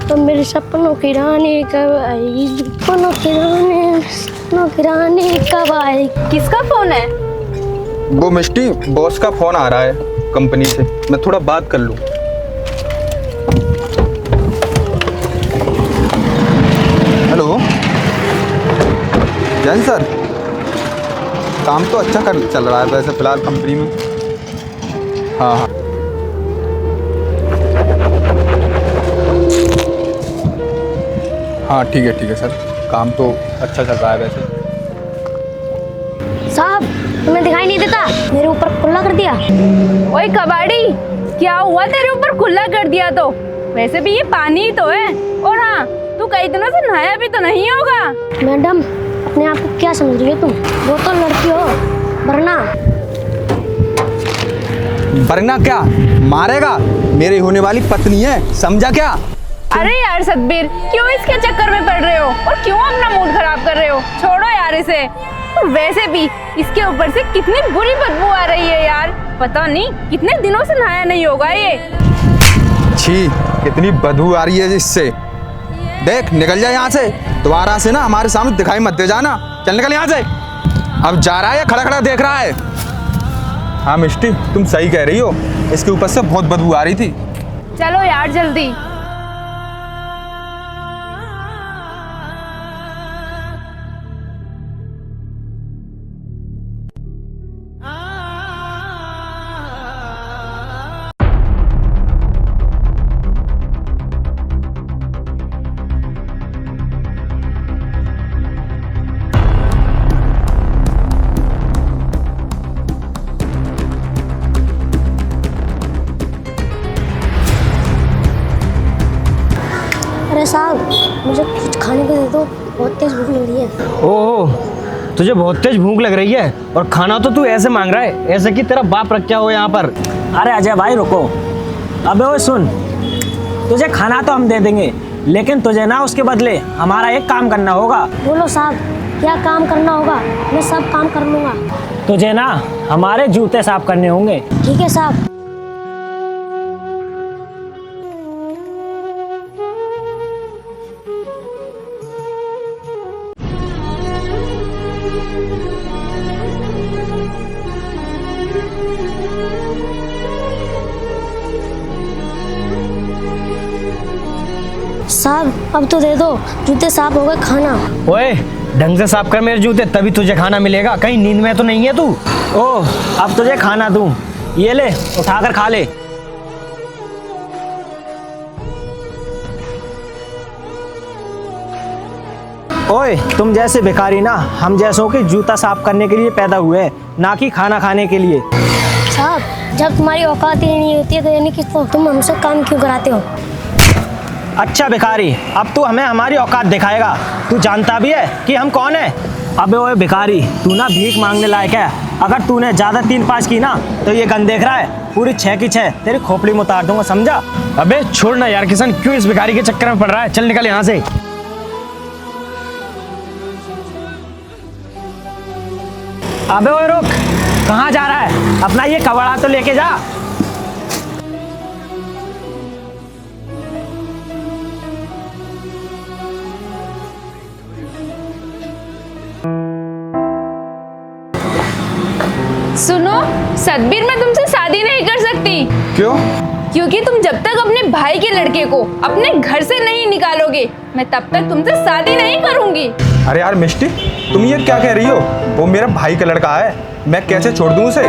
तो मेरे सपनों की रानी कब आएगी, सपनों की रानी कब आएगी। किसका फोन है? वो मिष्टी बॉस का फोन आ रहा है कंपनी से, मैं थोड़ा बात कर लूँ। हेलो जैन सर, काम तो अच्छा चल रहा है वैसे फिलहाल कंपनी में। हाँ हाँ हाँ ठीक है सर, काम तो अच्छा चल रहा है वैसे। साहब तुम्हें दिखाई नहीं देता, मेरे ऊपर खुला कर दिया। ओए कबाड़ी, क्या हुआ तेरे ऊपर खुला कर दिया तो? वैसे भी ये पानी ही तो है। और हाँ, तू कई दिनों से नहाया भी तो नहीं होगा। मैडम अपने आप को क्या समझ रही हो तुम? वो तो लड़की हो, वरना क्या मारेगा? मेरी होने वाली पत्नी है, समझा क्या? अरे यार सतबीर, क्यों इसके चक्कर में पड़ रहे हो और क्यों अपना मूड खराब कर रहे हो? छोड़ो यार इसे। और वैसे भी इसके ऊपर से कितनी बुरी बदबू आ रही है यार, पता नहीं कितने दिनों से नहाया नहीं होगा ये। छी, कितनी बदबू आ रही है इससे। देख निकल जा यहाँ से, दोबारा से ना हमारे सामने दिखाई मत दे जाना। चल निकल यहाँ से। अब जा रहा है या खड़ा खड़ा देख रहा है? हाँ मिष्टी, तुम सही कह रही हो, इसके ऊपर से बहुत बदबू आ रही थी। चलो यार जल्दी। अरे साहब मुझे कुछ खाने को दे दो, बहुत तेज भूख लग रही है। ओह, तुझे बहुत तेज भूख लग रही है और खाना तो तू ऐसे मांग रहा है ऐसे कि तेरा बाप रखा हो यहाँ पर। अरे अजय भाई रुको। अबे ओए सुन, तुझे खाना तो हम दे देंगे, लेकिन तुझे ना उसके बदले हमारा एक काम करना होगा। बोलो साहब, क्या काम करना होगा? मैं सब काम कर लूँगा। तुझे ना हमारे जूते साफ करने होंगे। ठीक है साहब। साहब अब तो दे दो, जूते साफ हो गए। खाना ओए ढंग से साफ कर मेरे जूते, तभी तुझे खाना मिलेगा। कहीं नींद में तो नहीं है तू? ओह, अब तुझे खाना दूं, ये ले उठाकर खा ले। ओए तुम जैसे भिखारी ना हम जैसों के जूता साफ करने के लिए पैदा हुए हैं, ना कि खाना खाने के लिए। साहब जब तुम्हारी औकात ही नहीं होती है तो यानी कि तुम हमसे काम क्यों कराते हो? अच्छा भिखारी, अब तू हमें हमारी औकात दिखाएगा। तू जानता भी है कि हम कौन है? अबे ओए भिखारी, तू ना भीख मांगने लायक है। अगर तूने ज्यादा 3-5 की ना तो ये गन देख रहा है, पूरी 6 की 6 तेरी खोपड़ी में उतार दूंगा, समझा? अबे छोड़ ना यार किशन, क्यों इस भिखारी के चक्कर में पड़ रहा है? चल निकल यहाँ से। अबे ओए रुक, कहाँ जा रहा है? अपना ये कबाड़ा तो लेके जा। सुनो सतबीर, मैं तुमसे शादी नहीं कर सकती। क्यों? क्योंकि तुम जब तक अपने भाई के लड़के को अपने घर से नहीं निकालोगे, मैं तब तक तुमसे शादी नहीं करूंगी। अरे यार मिष्टी, तुम ये क्या कह रही हो? वो मेरा भाई का लड़का है, मैं कैसे छोड़ दूं उसे?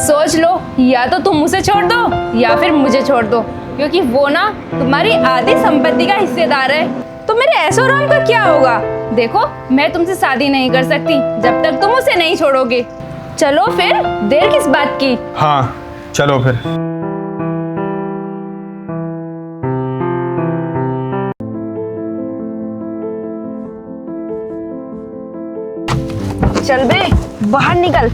सोच लो, या तो तुम उसे छोड़ दो या फिर मुझे छोड़ दो, क्योंकि वो ना तुम्हारी आधी संपत्ति का हिस्सेदार है। तो मेरे ऐशो राम का क्या होगा? देखो मैं तुमसे शादी नहीं कर सकती जब तक तुम उसे नहीं छोड़ोगे। चलो फिर, देर किस बात की? हाँ चलो फिर। चल बे, बाहर निकल।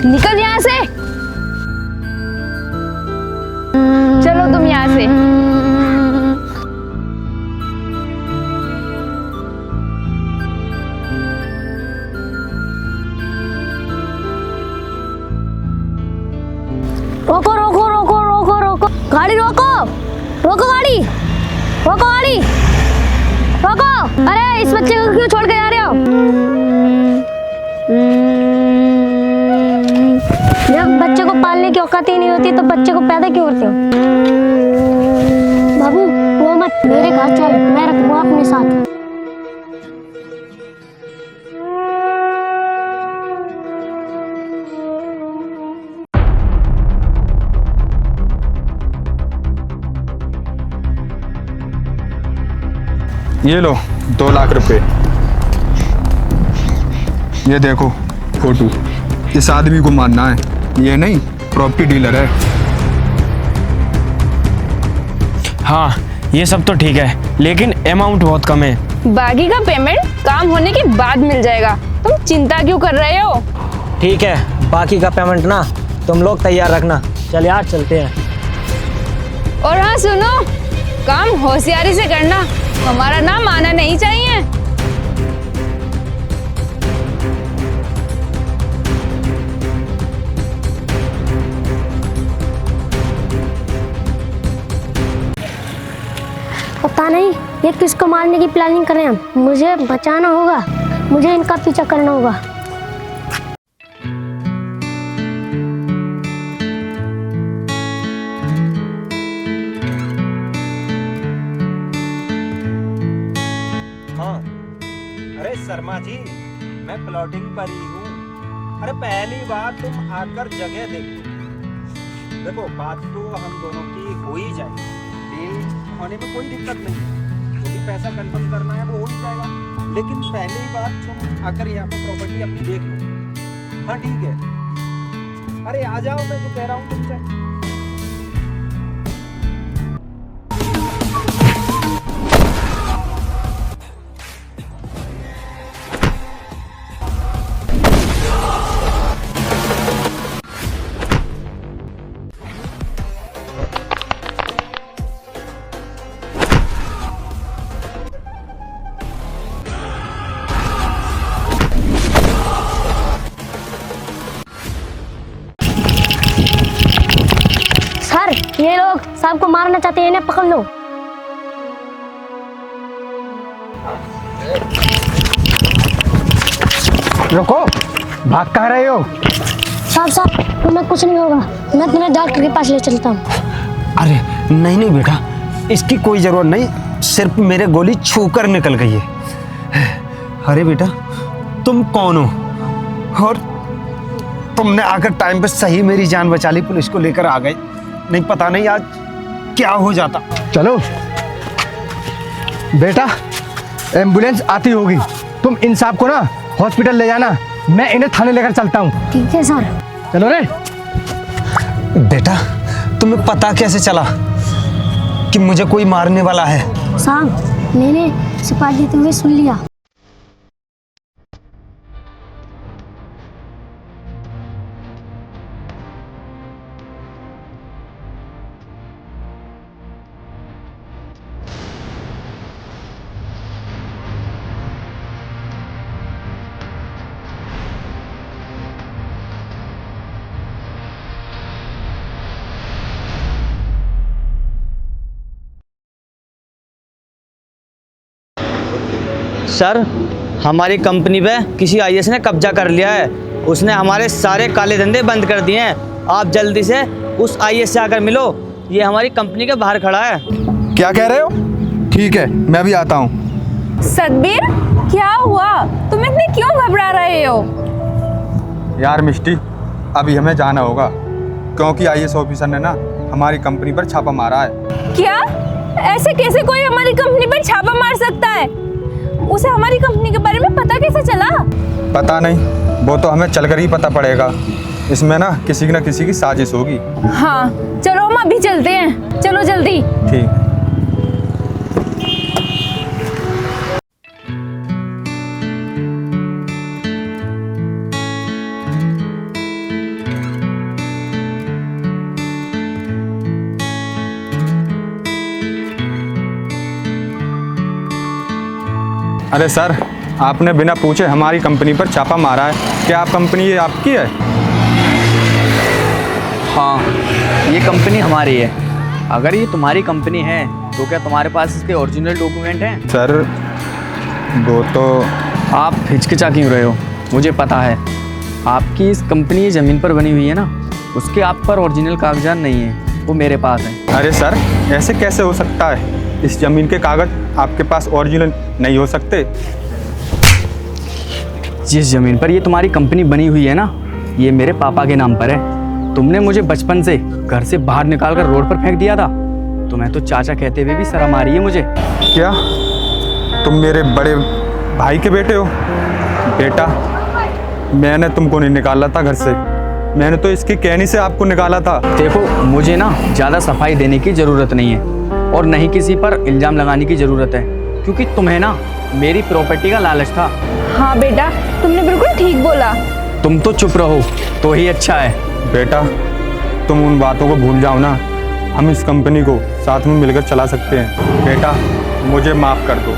निकल यहाँ से। चलो तुम यहाँ से। रोको रोको रोको रोको रोको गाड़ी रोको रोको गाड़ी रोको गाड़ी रोको। अरे इस बच्चे को क्यों छोड़ के जा रहे हो? जब बच्चे को पालने की औकात ही नहीं होती तो बच्चे को पैदा क्यों करते हो? बाबू वो मत, मेरे घर चल, मैं रखूंगा अपने साथ। ये लो 2 लाख रुपए। ये देखो फोटो, इस आदमी को मानना है, ये नहीं प्रॉपर्टी डीलर है। हाँ ये सब तो ठीक है, लेकिन अमाउंट बहुत कम है। बाकी का पेमेंट काम होने के बाद मिल जाएगा, तुम चिंता क्यों कर रहे हो? ठीक है, बाकी का पेमेंट ना तुम लोग तैयार रखना। चल यार चलते हैं। और हाँ सुनो, काम होशियारी से करना, हमारा नाम आना नहीं चाहिए। पता नहीं ये किसको मारने की प्लानिंग कर रहे हैं। मुझे बचाना होगा, मुझे इनका पीछा करना होगा। हाँ, अरे शर्मा जी, मैं प्लॉटिंग पर ही हूँ। अरे पहली बार तुम आकर जगह देखो। देखो बात तो हम दोनों की हो ही जाएगी, डील होने में कोई दिक्कत नहीं है। जो भी पैसा कंफर्म करना है वो हो ही जाएगा, लेकिन पहली बार तुम आकर यहाँ पे प्रॉपर्टी अपनी देख लो। हाँ ठीक है, अरे आ जाओ, मैं जो कह रहा हूँ तुमसे। सर ये लोग साहब को मारना चाहते हैं, इन्हें पकड़ लो। रुको, भाग कहाँ रहे हो? साहब तुम्हें कुछ नहीं होगा, मैं तुम्हें डॉक्टर के पास ले चलता हूँ। अरे नहीं नहीं बेटा, इसकी कोई जरूरत नहीं, सिर्फ मेरे गोली छू कर निकल गई है। अरे बेटा तुम कौन हो और तुमने आकर टाइम पे सही मेरी जान बचा ली, पुलिस को लेकर आ गए, नहीं पता नहीं आज क्या हो जाता। चलो बेटा, एम्बुलेंस आती होगी, तुम इन साहब को ना हॉस्पिटल ले जाना, मैं इन्हें थाने लेकर चलता हूँ। ठीक है सर। चलो रे। बेटा तुम्हें पता कैसे चला कि मुझे कोई मारने वाला है? साहब मैंने सिपाही देते हुए सुन लिया। सर हमारी कंपनी पे किसी आईएएस ने कब्जा कर लिया है, उसने हमारे सारे काले धंधे बंद कर दिए हैं। आप जल्दी से उस आईएएस से आकर मिलो, ये हमारी कंपनी के बाहर खड़ा है। क्या कह रहे हो? ठीक है मैं भी आता हूँ। सतबीर क्या हुआ, तुम इतने क्यों घबरा रहे हो? यार मिष्टी, अभी हमें जाना होगा क्योंकि आईएएस ऑफिसर ने ना हमारी कंपनी पर छापा मारा है। क्या? ऐसे कैसे कोई हमारी कंपनी पर छापा मार सकता है? उसे हमारी कंपनी के बारे में पता कैसे चला? पता नहीं, वो तो हमें चलकर ही पता पड़ेगा। इसमें ना किसी की साजिश होगी। हाँ चलो हम अभी चलते हैं, चलो जल्दी। ठीक। अरे सर, आपने बिना पूछे हमारी कंपनी पर छापा मारा है। क्या आप कंपनी ये आपकी है? हाँ, ये कंपनी हमारी है। अगर ये तुम्हारी कंपनी है तो क्या तुम्हारे पास इसके ओरिजिनल डॉक्यूमेंट हैं? सर वो तो आप हिचकिचा क्यों रहे हो? मुझे पता है आपकी इस कंपनी ज़मीन पर बनी हुई है ना, उसके आप पर ओरिजिनल कागजात नहीं है, वो मेरे पास है। अरे सर ऐसे कैसे हो सकता है? इस ज़मीन के कागज़ आपके पास ओरिजिनल नहीं हो सकते। जिस ज़मीन पर ये तुम्हारी कंपनी बनी हुई है ना, ये मेरे पापा के नाम पर है। तुमने मुझे बचपन से घर से बाहर निकाल कर रोड पर फेंक दिया था, तो मैं तो चाचा कहते हुए भी शर्म आ रही है मुझे। क्या तुम मेरे बड़े भाई के बेटे हो? बेटा मैंने तुमको नहीं निकाला था घर से, मैंने तो इसकी कहनी से आपको निकाला था। देखो मुझे ना ज़्यादा सफाई देने की ज़रूरत नहीं है और नहीं किसी पर इल्ज़ाम लगाने की ज़रूरत है, क्योंकि तुम्हें ना मेरी प्रॉपर्टी का लालच था। हाँ बेटा, तुमने बिल्कुल ठीक बोला। तुम तो चुप रहो तो ही अच्छा है। बेटा तुम उन बातों को भूल जाओ ना, हम इस कंपनी को साथ में मिलकर चला सकते हैं। बेटा मुझे माफ़ कर दो,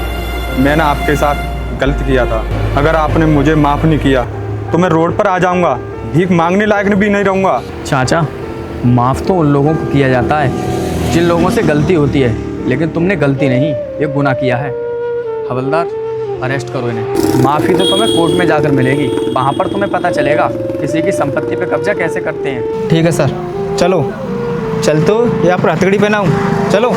मैंने आपके साथ गलत किया था। अगर आपने मुझे माफ़ नहीं किया तो मैं रोड पर आ जाऊंगा, भीख मांगने लायक भी नहीं रहूँगा। चाचा, माफ़ तो उन लोगों को किया जाता है जिन लोगों से गलती होती है, लेकिन तुमने गलती नहीं, ये गुनाह किया है। हवलदार अरेस्ट करो इन्हें। माफ़ी तो तुम्हें कोर्ट में जाकर मिलेगी, वहाँ पर तुम्हें पता चलेगा किसी की संपत्ति पे कब्जा कैसे करते हैं। ठीक है सर, चलो चल तो या पर हथकड़ी पहनाऊँ, चलो।